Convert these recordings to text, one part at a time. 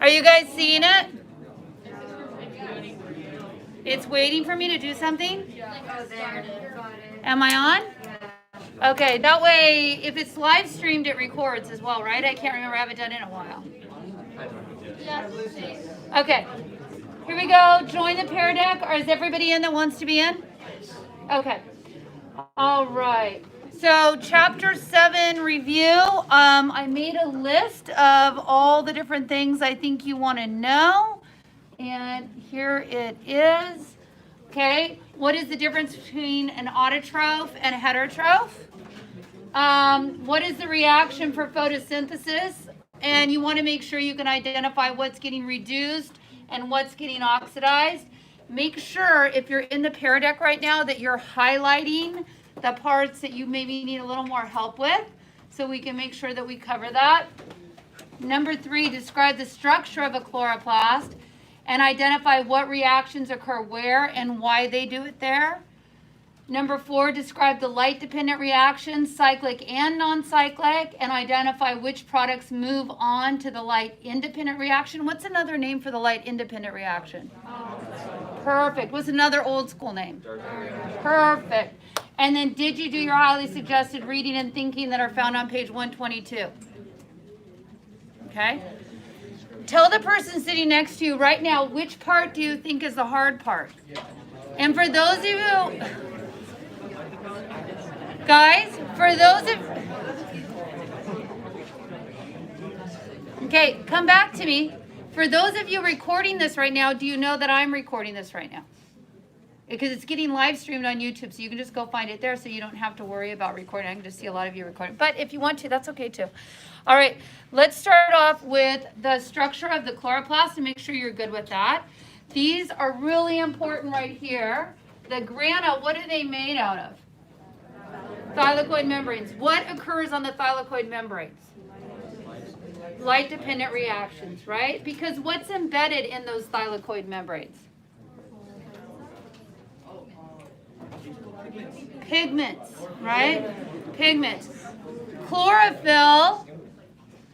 Are you guys seeing it? It's waiting for me to do something? Am I on? Okay, that way, if it's live streamed, it records as well, right? I can't remember, I haven't done it in a while. Okay, here we go. Join the pair deck. Or is everybody in that wants to be in? Okay. All right. So chapter 7 review. I made a list of all the different things I think you want to know. And here it is. Okay. What is the difference between an autotroph and a heterotroph? What is the reaction for photosynthesis? And you want to make sure you can identify what's getting reduced and what's getting oxidized. Make sure if you're in the pair deck right now that you're highlighting the parts that you maybe need a little more help with, so we can make sure that we cover that. Number 3, describe the structure of a chloroplast and identify what reactions occur where and why they do it there. Number 4, describe the light-dependent reactions, cyclic and non-cyclic, and identify which products move on to the light-independent reaction. What's another name for the light-independent reaction? Perfect. What's another old school name? Perfect. And then did you do your highly suggested reading and thinking that are found on page 122? Okay. Tell the person sitting next to you right now, which part do you think is the hard part? And for those of you, guys, for those of, okay, come back to me. For those of you recording this right now, do you know that I'm recording this right now? Because it's getting live streamed on YouTube, so you can just go find it there so you don't have to worry about recording. I can just see a lot of you recording. But if you want to, that's okay too. All right, let's start off with the structure of the chloroplast and make sure you're good with that. These are really important right here. The grana, what are they made out of? Thylakoid membranes. What occurs on the thylakoid membranes? Light-dependent reactions, right? Because what's embedded in those thylakoid membranes? Pigments, right? Pigments. Chlorophyll,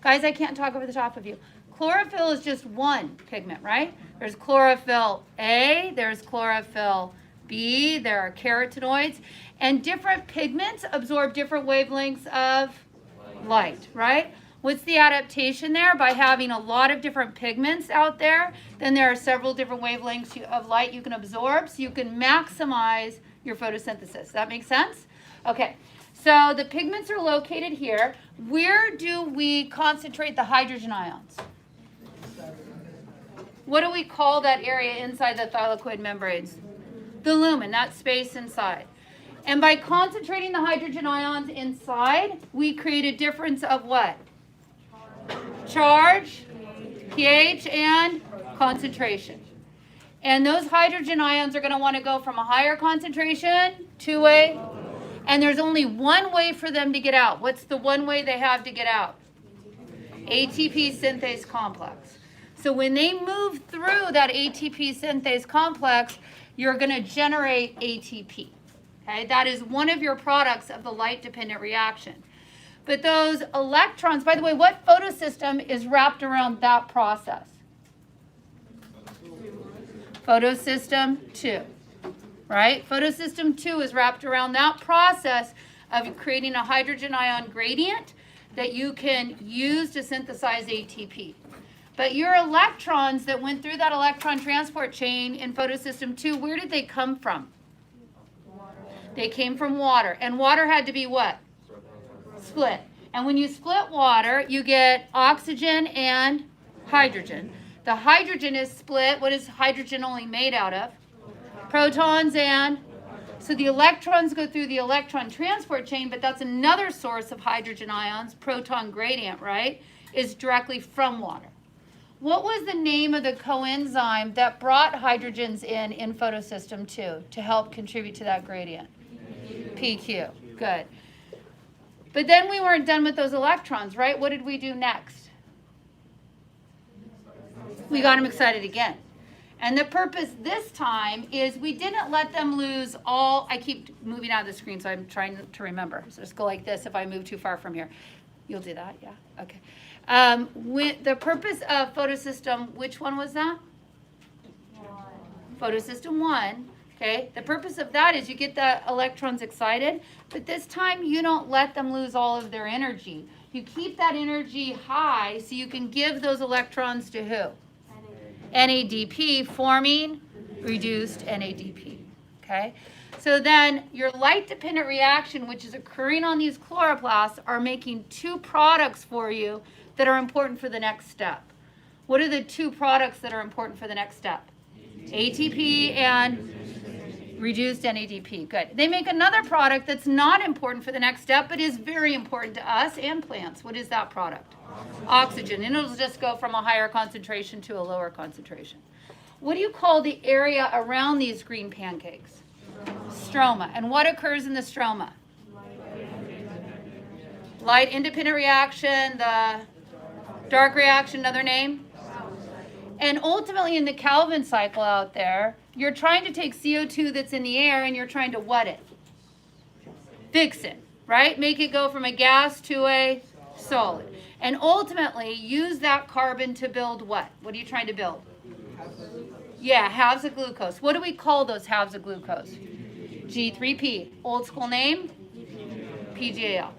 guys, I can't talk over the top of you. Chlorophyll is just one pigment, right? There's chlorophyll A, there's chlorophyll B, there are carotenoids, and different pigments absorb different wavelengths of light, right? What's the adaptation there? By having a lot of different pigments out there, then there are several different wavelengths of light you can absorb, so you can maximize your photosynthesis. Does that make sense? Okay, so the pigments are located here. Where do we concentrate the hydrogen ions? What do we call that area inside the thylakoid membranes? The lumen, that space inside. And by concentrating the hydrogen ions inside, we create a difference of what? Charge, pH, and concentration. And those hydrogen ions are going to want to go from a higher concentration to a, and there's only one way for them to get out. What's the one way they have to get out? ATP synthase complex. So when they move through that ATP synthase complex, you're going to generate ATP. Okay, that is one of your products of the light-dependent reaction. But those electrons, by the way, what photosystem is wrapped around that process? Photosystem 2, right? Photosystem 2 is wrapped around that process of creating a hydrogen ion gradient that you can use to synthesize ATP. But your electrons that went through that electron transport chain in photosystem 2, where did they come from? They came from water. And water had to be what? Split. And when you split water, you get oxygen and hydrogen. The hydrogen is split. What is hydrogen only made out of? Protons and, so the electrons go through the electron transport chain, but that's another source of hydrogen ions, proton gradient, right? Is directly from water. What was the name of the coenzyme that brought hydrogens in photosystem 2 to help contribute to that gradient? PQ. Good. But then we weren't done with those electrons, right? What did we do next? We got them excited again. And the purpose this time is we didn't let them lose all, I keep moving out of the screen, so I'm trying to remember. So just go like this if I move too far from here. You'll do that, yeah? Okay. With the purpose of photosystem, which one was that? Photosystem 1. Okay, the purpose of that is you get the electrons excited, but this time you don't let them lose all of their energy. You keep that energy high so you can give those electrons to who? NADP, forming reduced NADP. Okay, so then your light-dependent reaction, which is occurring on these chloroplasts, are making two products for you that are important for the next step. What are the two products that are important for the next step? ATP and reduced NADP. Good. They make another product that's not important for the next step, but is very important to us and plants. What is that product? Oxygen. And it'll just go from a higher concentration to a lower concentration. What do you call the area around these green pancakes? Stroma. And what occurs in the stroma? Light independent reaction, the dark reaction, another name? And ultimately in the Calvin cycle out there, you're trying to take CO2 that's in the air and you're trying to what it? Fix it, right? Make it go from a gas to a solid. And ultimately use that carbon to build what? What are you trying to build? Yeah, halves of glucose. What do we call those halves of glucose? G3P. Old school name? PGAL.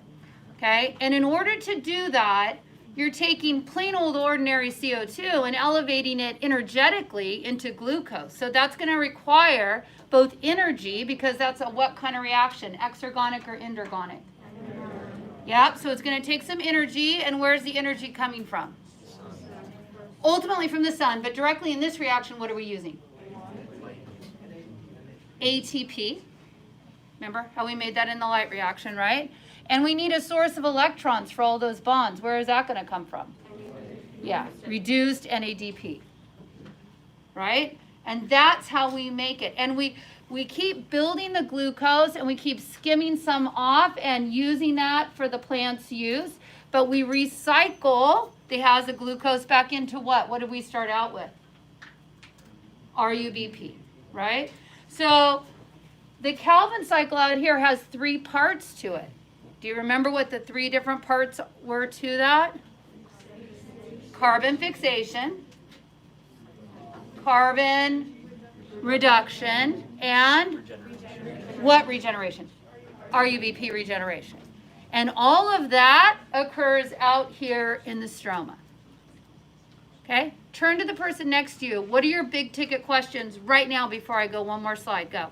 Okay? And in order to do that, you're taking plain old ordinary CO2 and elevating it energetically into glucose. So that's going to require both energy, because that's a what kind of reaction? Exergonic or endergonic? Yep, so it's going to take some energy. And where's the energy coming from? Ultimately from the sun, but directly in this reaction, what are we using? ATP. Remember how we made that in the light reaction, right? And we need a source of electrons for all those bonds. Where is that going to come from? Yeah, reduced NADP, right? And that's how we make it. And we keep building the glucose and we keep skimming some off and using that for the plant's use. But we recycle the halves of glucose back into what? What did we start out with? RUBP, right? So the Calvin cycle out here has 3 parts to it. Do you remember what the 3 different parts were to that? Carbon fixation, carbon reduction, and what regeneration? RUBP regeneration. And all of that occurs out here in the stroma. Okay? Turn to the person next to you. What are your big ticket questions right now before I go one more slide? Go.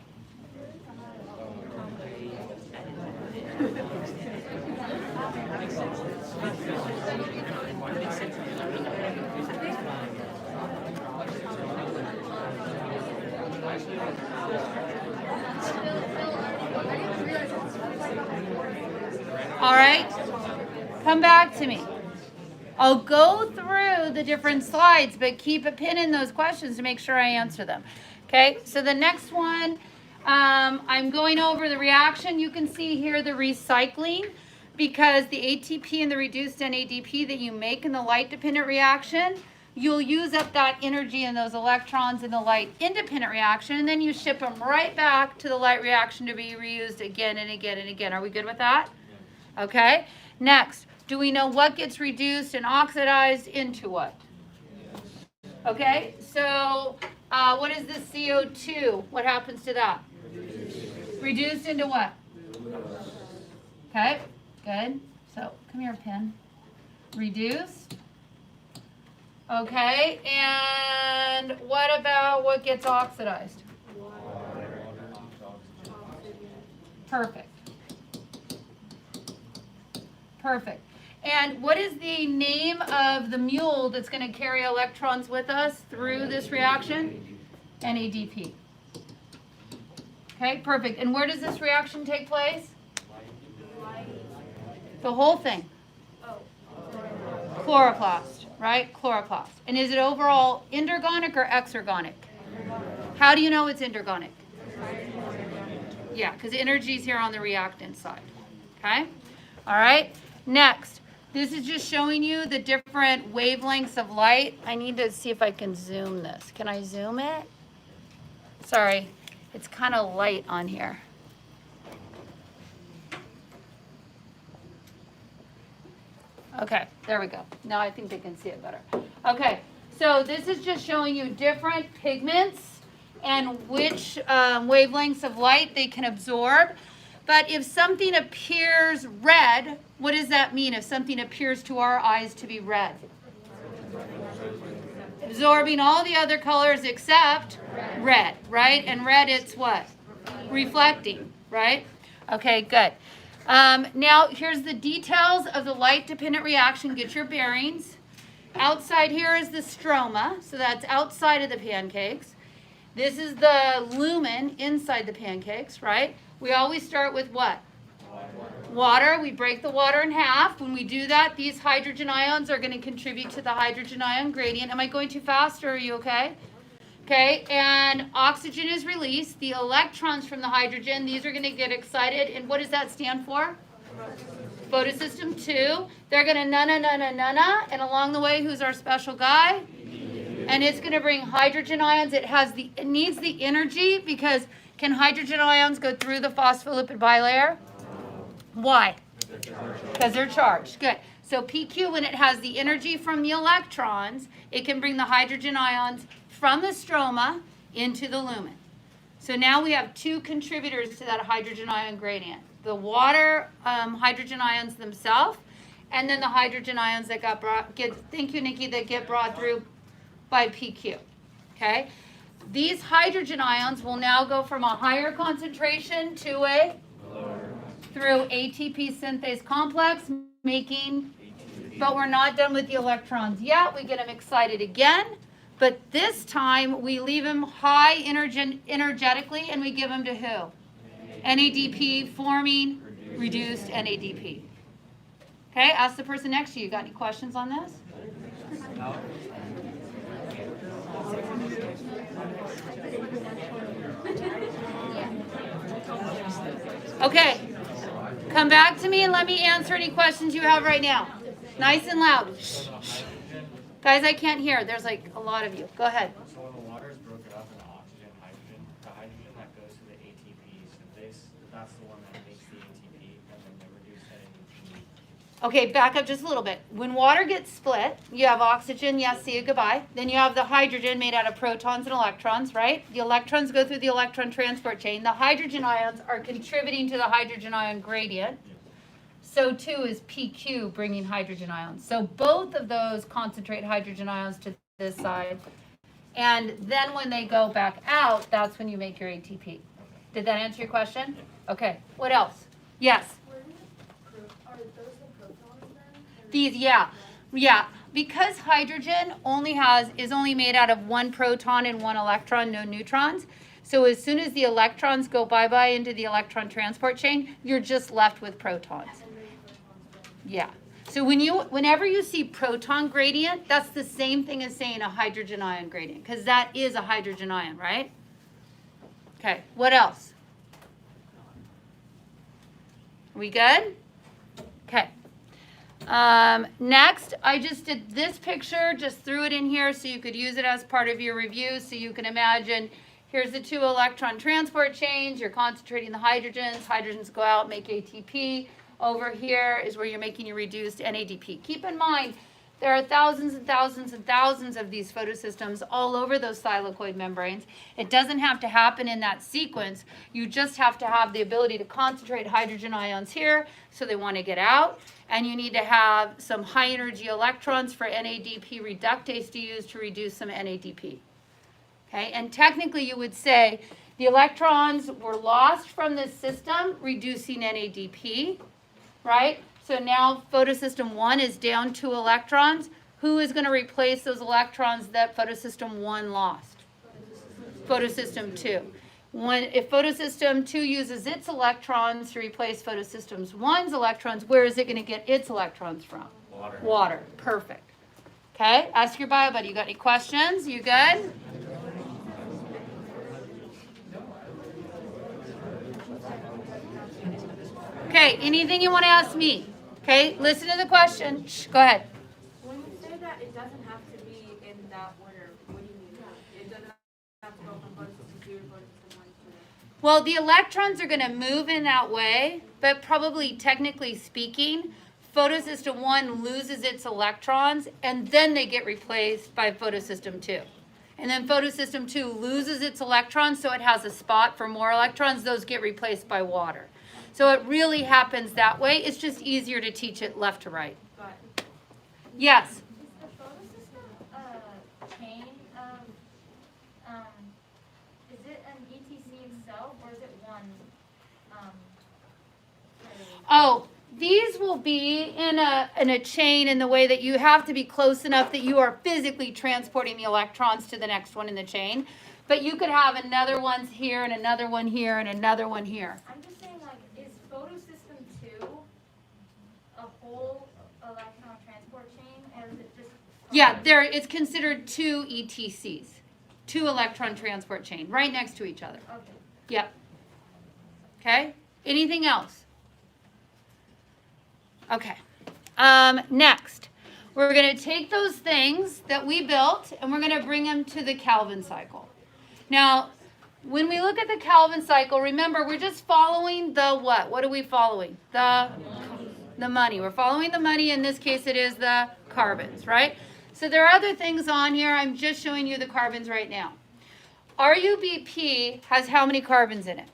All right, come back to me. I'll go through the different slides, but keep a pin in those questions to make sure I answer them. Okay, so the next one, I'm going over the reaction. You can see here the recycling, because the ATP and the reduced NADP that you make in the light-dependent reaction, you'll use up that energy and those electrons in the light-independent reaction, and then you ship them right back to the light reaction to be reused again and again and again. Are we good with that? Okay. Next, do we know what gets reduced and oxidized into what? Okay, so what is this CO2? What happens to that? Reduced into what? Okay, good. So come here, pen. Reduced. Okay, and what about what gets oxidized? Perfect. Perfect. And what is the name of the mule that's going to carry electrons with us through this reaction? NADP. Okay, perfect. And where does this reaction take place? The whole thing. Chloroplast, right? Chloroplast. And is it overall endergonic or exergonic? How do you know it's endergonic? Yeah, because energy is here on the reactant side. Okay? All right. Next, This is just showing you the different wavelengths of light. I need to see if I can zoom this. Can I zoom it? Sorry, it's kind of light on here. Okay, there we go. Now I think they can see it better. Okay, so this is just showing you different pigments and which wavelengths of light they can absorb. But if something appears red, what does that mean if something appears to our eyes to be red? Absorbing all the other colors except red, right? And red, it's what? Reflecting, right? Okay, good. Now, here's the details of the light-dependent reaction. Get your bearings. Outside here is the stroma, so that's outside of the pancakes. This is the lumen inside the pancakes, right? We always start with what? Water. We break the water in half. When we do that, these hydrogen ions are going to contribute to the hydrogen ion gradient. Am I going too fast, or are you okay? Okay, and oxygen is released. The electrons from the hydrogen, these are going to get excited. And what does that stand for? Photosystem 2. They're going to na-na-na-na-na-na. And along the way, who's our special guy? And it's going to bring hydrogen ions. It needs the energy because can hydrogen ions go through the phospholipid bilayer? Why? Because they're charged. Good. So PQ, when it has the energy from the electrons, it can bring the hydrogen ions from the stroma into the lumen. So now we have two contributors to that hydrogen ion gradient. The water hydrogen ions themselves, and then the hydrogen ions that thank you, Nikki, that get brought through by PQ. Okay? These hydrogen ions will now go from a higher concentration to a lower through ATP synthase complex, making, but we're not done with the electrons yet. We get them excited again, but this time we leave them high energetically, and we give them to who? NADP forming reduced NADP. Okay, ask the person next to you. Got any questions on this? Okay, come back to me and let me answer any questions you have right now. Nice and loud. Shh, shh. Guys, I can't hear. There's like a lot of you. Go ahead. So when the water is broken up into oxygen, hydrogen, the hydrogen that goes to the ATP synthase, that's the one that makes the ATP, and then the reduced NADP. Okay, back up just a little bit. When water gets split, you have oxygen, yes, see you, goodbye. Then you have the hydrogen made out of protons and electrons, right? The electrons go through the electron transport chain. The hydrogen ions are contributing to the hydrogen ion gradient. So too is PQ bringing hydrogen ions. So both of those concentrate hydrogen ions to this side. And then when they go back out, that's when you make your ATP. Did that answer your question? Okay, what else? Yes? Are those the protons then? These, yeah. Because hydrogen is only made out of one proton and one electron, no neutrons. So as soon as the electrons go bye-bye into the electron transport chain, you're just left with protons. Yeah. So whenever you see proton gradient, that's the same thing as saying a hydrogen ion gradient, because that is a hydrogen ion, right? Okay, what else? We good? Okay. Next, I just did this picture, just threw it in here so you could use it as part of your review, so you can imagine here's the two electron transport chains. You're concentrating the hydrogens. Hydrogens go out, make ATP. Over here is where you're making your reduced NADP. Keep in mind, there are thousands and thousands and thousands of these photosystems all over those thylakoid membranes. It doesn't have to happen in that sequence. You just have to have the ability to concentrate hydrogen ions here, so they want to get out. And you need to have some high energy electrons for NADP reductase to use to reduce some NADP. Okay, and technically you would say the electrons were lost from this system, reducing NADP. Right? So now photosystem 1 is down 2 electrons. Who is going to replace those electrons that photosystem 1 lost? Photosystem 2. If photosystem 2 uses its electrons to replace photosystem 1's electrons, where is it going to get its electrons from? Water. Water. Perfect. Okay, ask your bio buddy. You got any questions? You good? Okay, anything you want to ask me? Okay, listen to the question. Shh, go ahead. When you say that it doesn't have to be in that order, what do you mean? It doesn't have to go from photosynthesis 2 to photosynthesis 1 to. Well, the electrons are going to move in that way, but probably technically speaking, photosystem 1 loses its electrons, and then they get replaced by photosystem 2. And then photosystem 2 loses its electrons, so it has a spot for more electrons. Those get replaced by water. So it really happens that way. It's just easier to teach it left to right. Yes? Is the photosystem chain is it an ETC itself or is it one? Oh, these will be in a chain in the way that you have to be close enough that you are physically transporting the electrons to the next one in the chain. But you could have another one here and another one here and another one here. I'm just saying, like, is photosystem 2 a whole electron transport chain, or is it just? Yeah, it's considered two ETCs, two electron transport chain, right next to each other. Okay. Yep. Okay. Anything else? Okay. Next, we're going to take those things that we built and we're going to bring them to the Calvin cycle. Now, when we look at the Calvin cycle, remember, we're just following the what? What are we following? The money. We're following the money. In this case, it is the carbons, right? So there are other things on here. I'm just showing you the carbons right now. RUBP has how many carbons in it?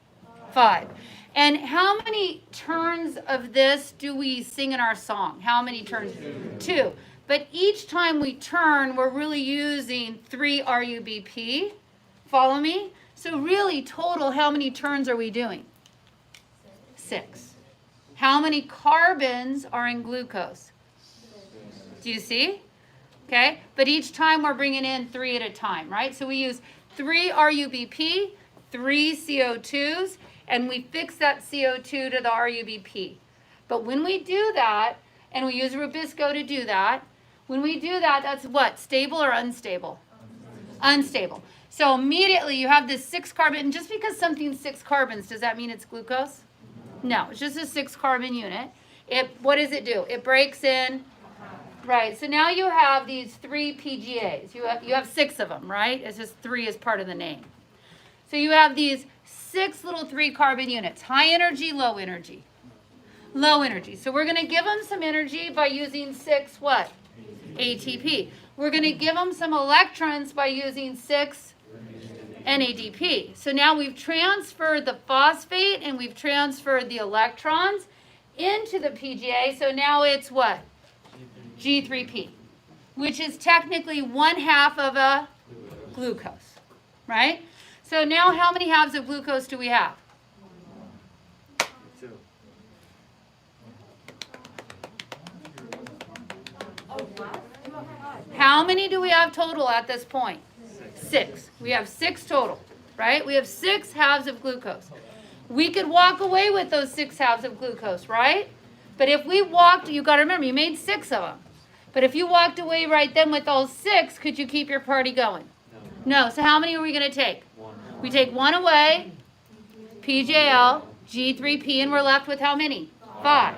5. And how many turns of this do we sing in our song? How many turns? 2. But each time we turn, we're really using 3 RUBP. Follow me? So really, total, how many turns are we doing? 6. How many carbons are in glucose? Do you see? Okay, but each time we're bringing in 3 at a time, right? So we use 3 RUBP, 3 CO2s, and we fix that CO2 to the RUBP. But when we do that, and we use Rubisco to do that, when we do that, that's what? Stable or unstable? Unstable. So immediately you have this 6 carbon, and just because something's 6 carbons, does that mean it's glucose? No, it's just a 6 carbon unit. What does it do? It breaks in. Right, so now you have these 3 PGAs. You have 6 of them, right? It's just 3 is part of the name. So you have these 6 little 3 carbon units. High energy, low energy. Low energy. So we're going to give them some energy by using 6 what? ATP. We're going to give them some electrons by using 6 NADP. So now we've transferred the phosphate and we've transferred the electrons into the PGA. So now it's what? G3P, which is technically 1/2 of a glucose, right? So now how many halves of glucose do we have? 2. How many do we have total at this point? 6. We have 6 total, right? We have 6 halves of glucose. We could walk away with those 6 halves of glucose, right? But if we walked, you got to remember, you made 6 of them. But if you walked away right then with those 6, could you keep your party going? No. So how many are we going to take? 1. We take 1 away, PJL, G3P, and we're left with how many? 5.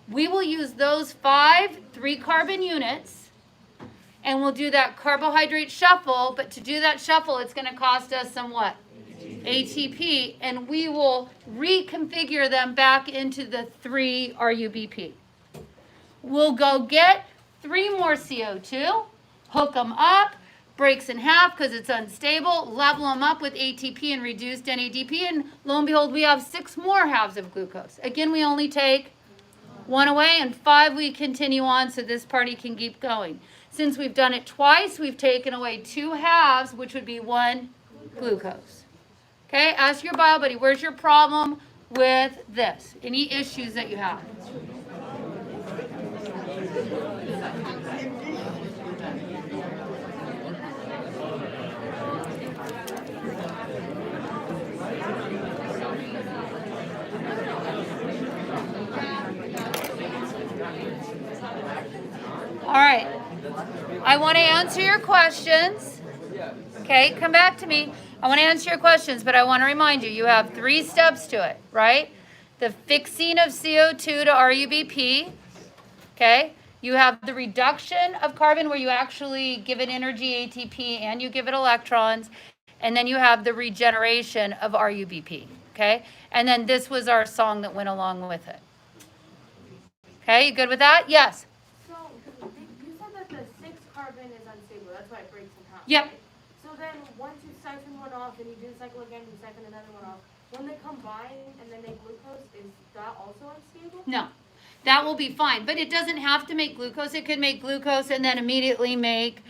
We will use those 5 3-carbon units, and we'll do that carbohydrate shuffle. But to do that shuffle, it's going to cost us some what? ATP, and we will reconfigure them back into the 3 RUBP. We'll go get 3 more CO2, hook them up, breaks in half because it's unstable, level them up with ATP and reduced NADP, and lo and behold, we have 6 more halves of glucose. Again, we only take 1 away, and 5 we continue on so this party can keep going. Since we've done it twice, we've taken away 2 halves, which would be 1 glucose. Okay, ask your bio buddy, where's your problem with this? Any issues that you have? All right. I want to answer your questions. Okay, come back to me. I want to answer your questions, but I want to remind you, you have 3 steps to it, right? The fixing of CO2 to RUBP, Okay? You have the reduction of carbon where you actually give it energy, ATP, and you give it electrons. And then you have the regeneration of RUBP. Okay? And then this was our song that went along with it. Okay, you good with that? Yes. So you said that the 6 carbon is unstable. That's why it breaks in half. Yep. Right? So then once you siphon one off and you do the cycle again, you siphon another one off. When they combine and then make glucose, is that also unstable? No. That will be fine, but it doesn't have to make glucose. It could make glucose and then immediately make,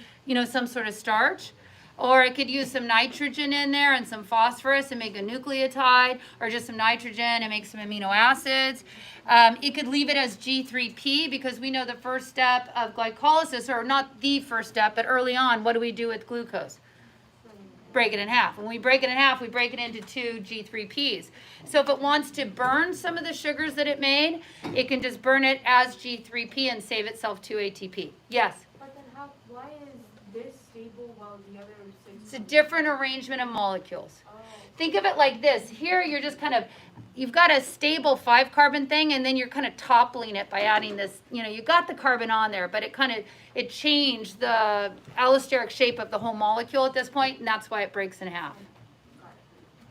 some sort of starch. Or it could use some nitrogen in there and some phosphorus and make a nucleotide, or just some nitrogen and make some amino acids. It could leave it as G3P because we know the first step of glycolysis, or not the first step, but early on, what do we do with glucose? Break it in half. When we break it in half, we break it into 2 G3Ps. So if it wants to burn some of the sugars that it made, it can just burn it as G3P and save itself 2 ATP. Yes? But then why is this stable while the other 6? It's a different arrangement of molecules. Oh. Think of it like this. Here you're just you've got a stable 5 carbon thing, and then you're kind of toppling it by adding this, you got the carbon on there, but it changed the allosteric shape of the whole molecule at this point, and that's why it breaks in half.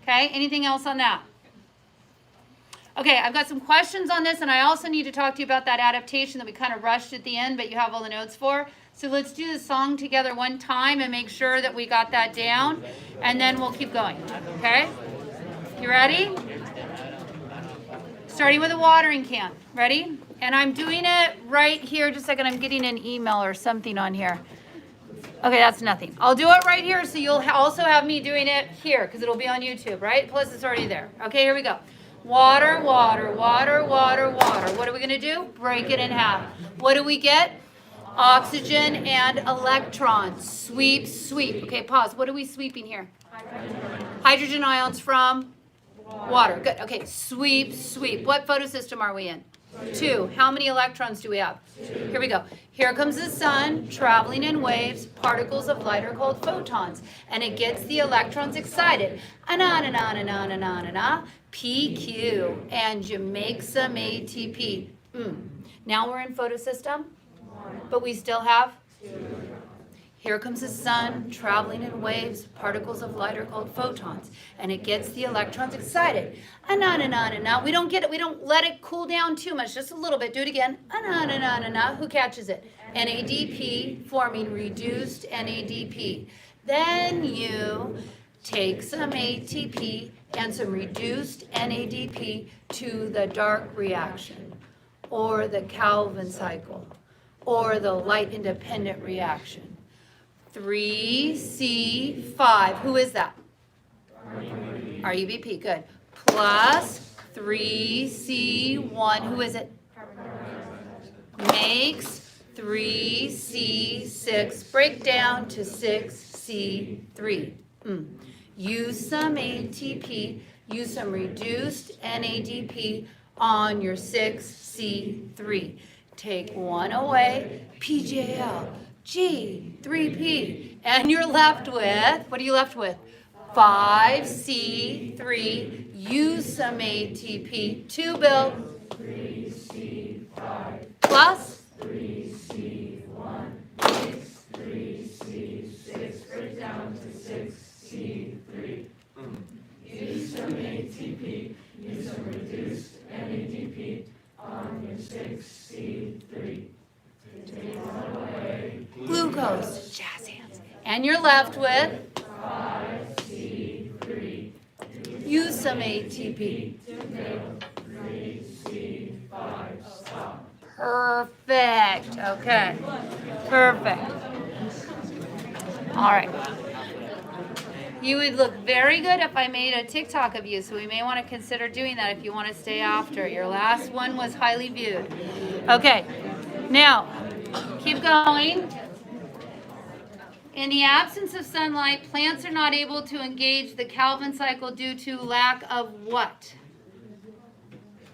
Okay, anything else on that? Okay, I've got some questions on this, and I also need to talk to you about that adaptation that we kind of rushed at the end, but you have all the notes for. So let's do the song together one time and make sure that we got that down, and then we'll keep going, okay? You ready? Starting with a watering can. Ready? And I'm doing it right here. Just a second, I'm getting an email or something on here. Okay, that's nothing. I'll do it right here, so you'll also have me doing it here, because it'll be on YouTube, right? Plus, it's already there. Okay, here we go. Water, water, water, water, water. What are we going to do? Break it in half. What do we get? Oxygen and electrons. Sweep, sweep. Okay, pause. What are we sweeping here? Hydrogen ions from water. Good. Okay, sweep, sweep. What photosystem are we in? 2. How many electrons do we have? 2. Here we go. Here comes the sun, traveling in waves. Particles of light are called photons. And it gets the electrons excited. PQ. And you make some ATP. Now we're in photosystem, but we still have 2. Here comes the sun, traveling in waves. Particles of light are called photons, and it gets the electrons excited. We don't get it. We don't let it cool down too much. Just a little bit. Do it again. Who catches it? NADP, forming reduced NADP. Then you take some ATP and some reduced NADP to the dark reaction, or the Calvin cycle, or the light-independent reaction. 3C5. Who is that? RUBP. Good. Plus 3C1. Who is it? Makes 3C6. Break down to 6C3. Use some ATP. Use some reduced NADP on your 6C3. Take one away. PJL. G3P, and you're left with, what are you left with? 5C3, use some ATP, 2 Bill, 3C5, plus 3C1, makes 3C6, break down to 6C3. Use some ATP, use some reduced NADP on your 6C3. Glucose, jazz hands. And you're left with 5C3. Use some ATP. 3C5. Stop. Perfect. Okay. Perfect. All right. You would look very good if I made a TikTok of you, so we may want to consider doing that if you want to stay after. Your last one was highly viewed. Okay. Now, keep going. In the absence of sunlight, plants are not able to engage the Calvin cycle due to lack of what?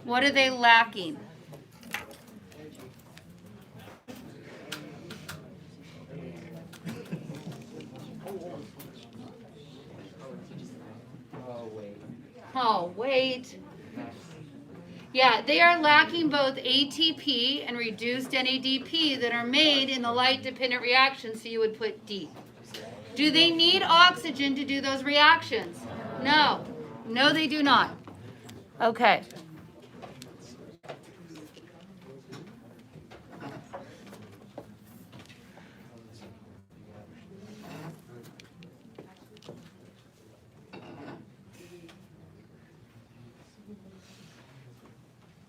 What are they lacking? Oh, wait. Yeah, they are lacking both ATP and reduced NADP that are made in the light-dependent reaction, so you would put D. Do they need oxygen to do those reactions? No. No, they do not. Okay.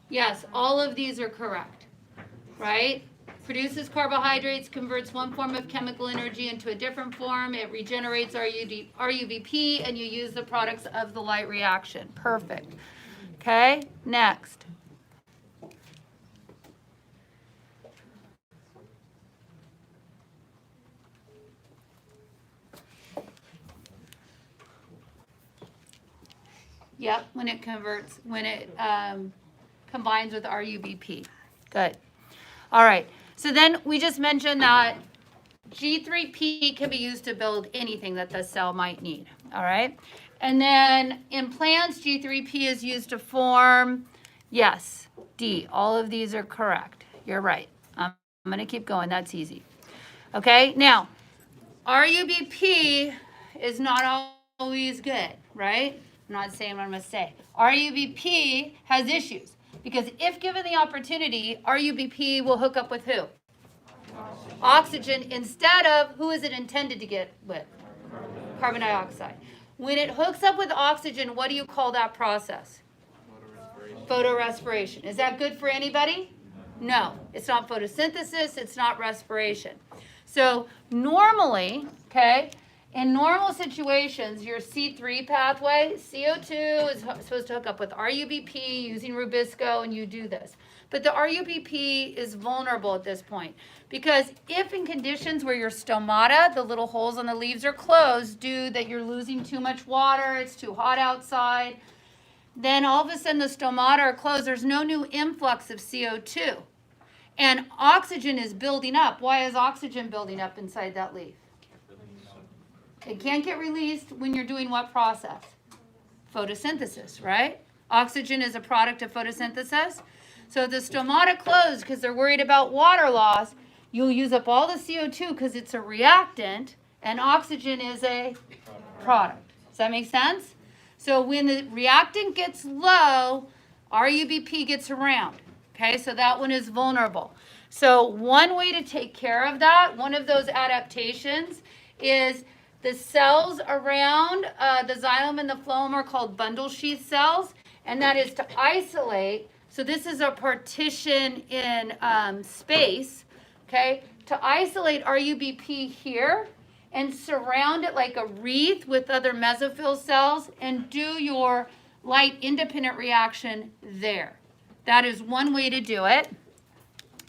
Yes, all of these are correct, right? Produces carbohydrates, converts one form of chemical energy into a different form. It regenerates RUBP, and you use the products of the light reaction. Perfect. Okay, next. Yep, when it combines with RUBP. Good. All right. So then we just mentioned that G3P can be used to build anything that the cell might need. All right. And then in plants, G3P is used to form, yes, D. All of these are correct. You're right. I'm going to keep going. That's easy. Okay. Now, RUBP is not always good, right? I'm not saying what I'm going to say. RUBP has issues because if given the opportunity, RUBP will hook up with who? Oxygen instead of who is it intended to get with? Carbon dioxide. When it hooks up with oxygen, what do you call that process? Photorespiration. Is that good for anybody? No. It's not photosynthesis. It's not respiration. So normally, okay, in normal situations, your C3 pathway, CO2 is supposed to hook up with RUBP using Rubisco, and you do this. But the RUBP is vulnerable at this point because if in conditions where your stomata, the little holes on the leaves are closed, due that you're losing too much water, it's too hot outside, then all of a sudden the stomata are closed, there's no new influx of CO2. And oxygen is building up. Why is oxygen building up inside that leaf? It can't get released when you're doing what process? Photosynthesis, right? Oxygen is a product of photosynthesis. So if the stomata closed because they're worried about water loss, you'll use up all the CO2 because it's a reactant, and oxygen is a product. Does that make sense? So when the reactant gets low, RUBP gets around. Okay, so that one is vulnerable. So one way to take care of that, one of those adaptations is the cells around the xylem and the phloem are called bundle sheath cells, and that is to isolate. So this is a partition in space, okay, to isolate RUBP here and surround it like a wreath with other mesophyll cells and do your light independent reaction there. That is one way to do it.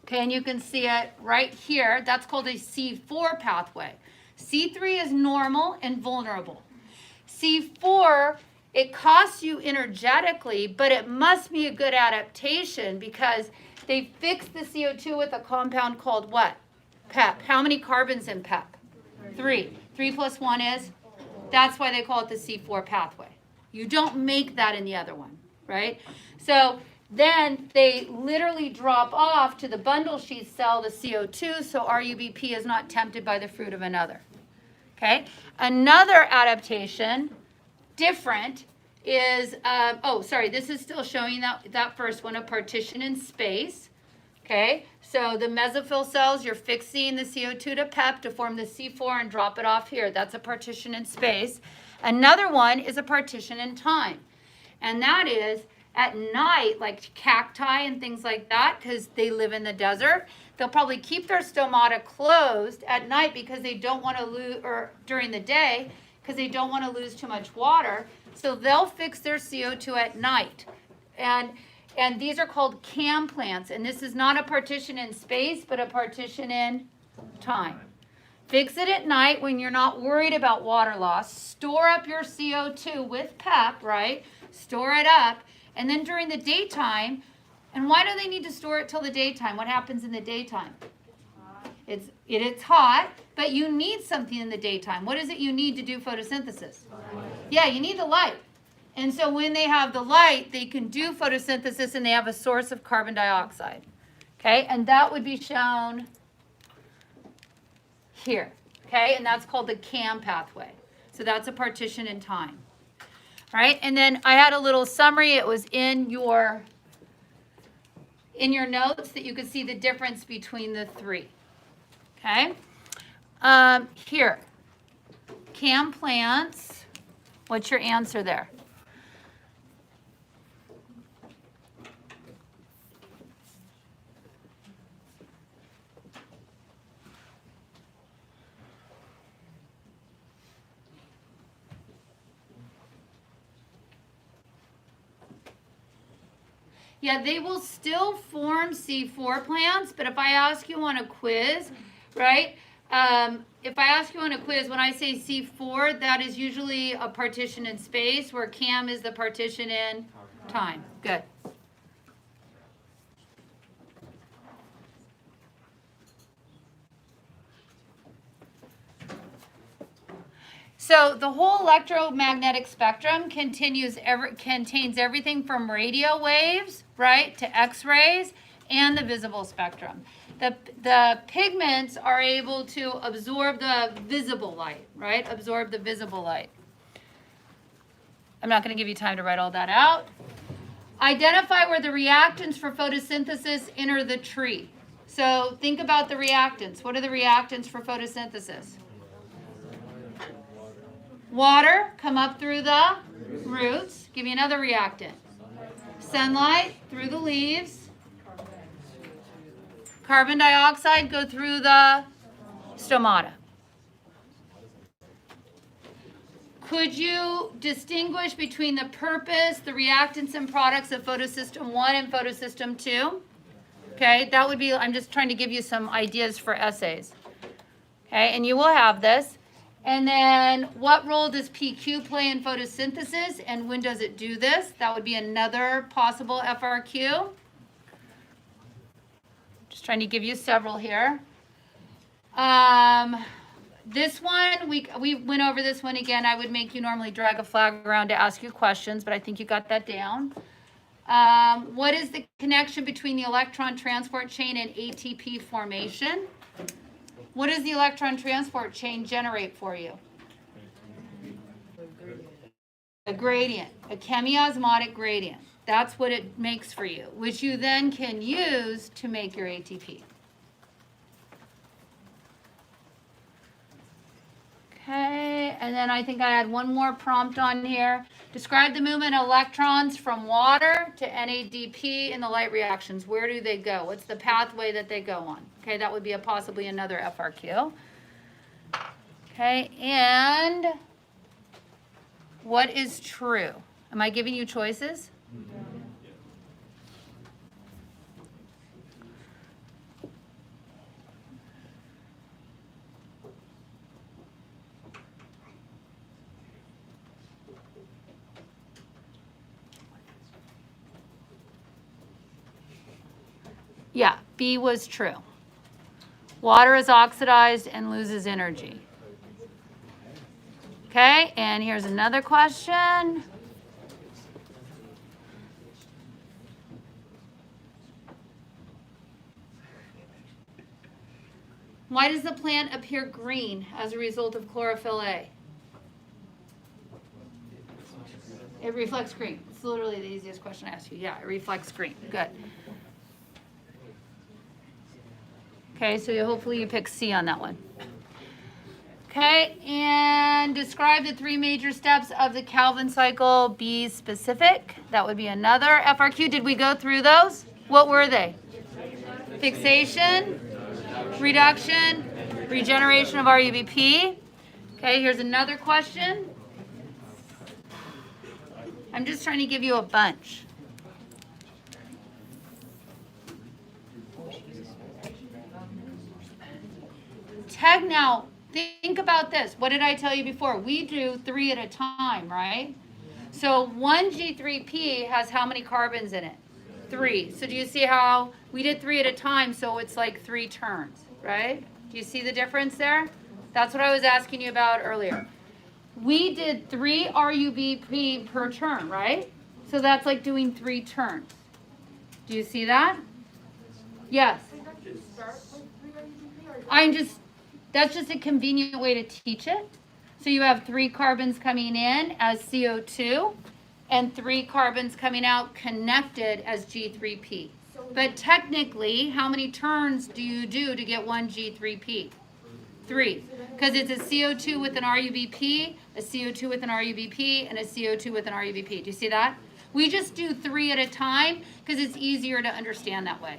Okay, and you can see it right here. That's called a C4 pathway. C3 is normal and vulnerable. C4, it costs you energetically, but it must be a good adaptation because they fix the CO2 with a compound called what? PEP. How many carbons in PEP? 3. 3 plus 1 is? That's why they call it the C4 pathway. You don't make that in the other one, right? So then they literally drop off to the bundle sheath cell, the CO2, so RUBP is not tempted by the fruit of another. Okay? Another adaptation, different, is, this is still showing that first one, a partition in space. Okay? So the mesophyll cells, you're fixing the CO2 to PEP to form the C4 and drop it off here. That's a partition in space. Another one is a partition in time. And that is at night, like cacti and things like that, because they live in the desert, they'll probably keep their stomata closed at night because they don't want to lose, or during the day, because they don't want to lose too much water. So they'll fix their CO2 at night. And these are called cam plants. And this is not a partition in space, but a partition in time. Fix it at night when you're not worried about water loss. Store up your CO2 with PEP, right? Store it up. And then during the daytime, and why do they need to store it till the daytime? What happens in the daytime? It's hot, but you need something in the daytime. What is it you need to do photosynthesis? Yeah, you need the light. And so when they have the light, they can do photosynthesis and they have a source of carbon dioxide. Okay, and that would be shown here. Okay, and that's called the CAM pathway. So that's a partition in time. All right, and then I had a little summary. It was in your notes that you could see the difference between the three. Okay, here, CAM plants. What's your answer there? Yeah, they will still form C4 plants, but if I ask you on a quiz, right? If I ask you on a quiz, when I say C4, that is usually a partition in space, where CAM is the partition in time. Good. So the whole electromagnetic spectrum contains everything from radio waves, right, to X-rays, and the visible spectrum. The pigments are able to absorb the visible light, right? Absorb the visible light. I'm not going to give you time to write all that out. Identify where the reactants for photosynthesis enter the tree. So think about the reactants. What are the reactants for photosynthesis? Water, come up through the roots. Give me another reactant. Sunlight, through the leaves. Carbon dioxide, go through the stomata. Could you distinguish between the purpose, the reactants and products of photosystem 1 and photosystem 2? Okay, that would be, I'm just trying to give you some ideas for essays. Okay, and you will have this. And then what role does PQ play in photosynthesis, and when does it do this? That would be another possible FRQ. Just trying to give you several here. This one, we went over this one again. I would make you normally drag a flag around to ask you questions, but I think you got that down. What is the connection between the electron transport chain and ATP formation? What does the electron transport chain generate for you? A gradient, a chemiosmotic gradient. That's what it makes for you, which you then can use to make your ATP. Okay, and then I think I had one more prompt on here. Describe the movement of electrons from water to NADP in the light reactions. Where do they go? What's the pathway that they go on? Okay, that would be possibly another FRQ. Okay, and what is true? Am I giving you choices? Yeah, B was true. Water is oxidized and loses energy. Okay, and here's another question. Why does the plant appear green as a result of chlorophyll A? It reflects green. It's literally the easiest question I asked you. Yeah, it reflects green. Good. Okay, so hopefully you pick C on that one. Okay, and describe the 3 major steps of the Calvin cycle. Be specific. That would be another FRQ. Did we go through those? What were they? Fixation, reduction, regeneration of RUBP. Okay, here's another question. I'm just trying to give you a bunch. Now, think about this. What did I tell you before? We do 3 at a time, right? So 1G3P has how many carbons in it? 3. So do you see how we did 3 at a time, so it's like 3 turns, right? Do you see the difference there? That's what I was asking you about earlier. we did 3 RUBP per turn, right? So that's like doing 3 turns. Do you see that? Yes. That's just a convenient way to teach it. So you have 3 carbons coming in as CO2 and 3 carbons coming out connected as G3P. But technically, how many turns do you do to get 1 G3P? 3. Because it's a CO2 with an RUBP, a CO2 with an RUBP, and a CO2 with an RUBP. Do you see that? We just do 3 at a time because it's easier to understand that way.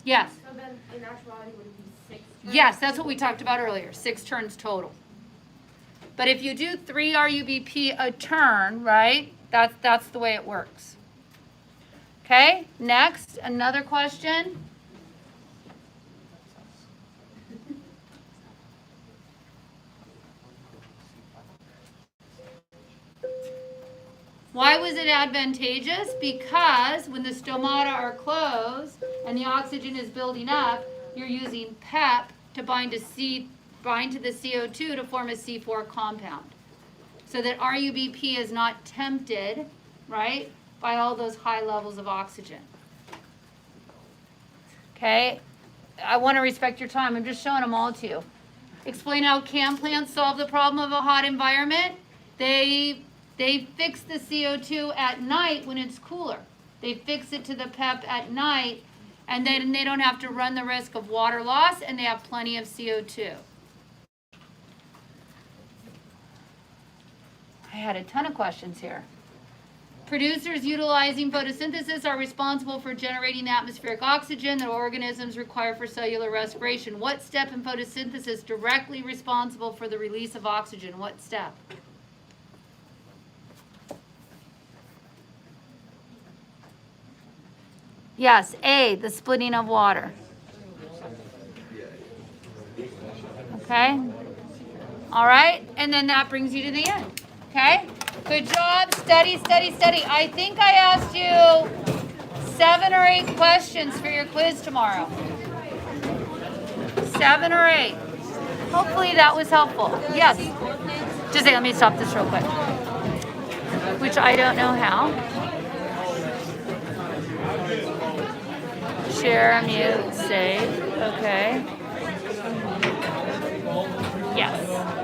Yes? So then, in actuality, would it be 6 turns? Yes, that's what we talked about earlier. 6 turns total. But if you do 3 RUBP a turn, right, that's the way it works. Okay, next, another question. Why was it advantageous? Because when the stomata are closed and the oxygen is building up, you're using PEP to bind to the CO2 to form a C4 compound. So that RUBP is not tempted, right, by all those high levels of oxygen. Okay, I want to respect your time. I'm just showing them all to you. Explain how CAN plants solve the problem of a hot environment. They fix the CO2 at night when it's cooler. They fix it to the PEP at night, and then they don't have to run the risk of water loss, and they have plenty of CO2. I had a ton of questions here. Producers utilizing photosynthesis are responsible for generating the atmospheric oxygen that organisms require for cellular respiration. What step in photosynthesis directly responsible for the release of oxygen? What step? Yes, A, the splitting of water. Okay? All right, and then that brings you to the end. Okay? Good job. Study, study, study. I think I asked you 7 or 8 questions for your quiz tomorrow. 7 or 8. Hopefully that was helpful. Yes. Just let me stop this real quick. Which I don't know how. Share, mute, save. Okay. Yes.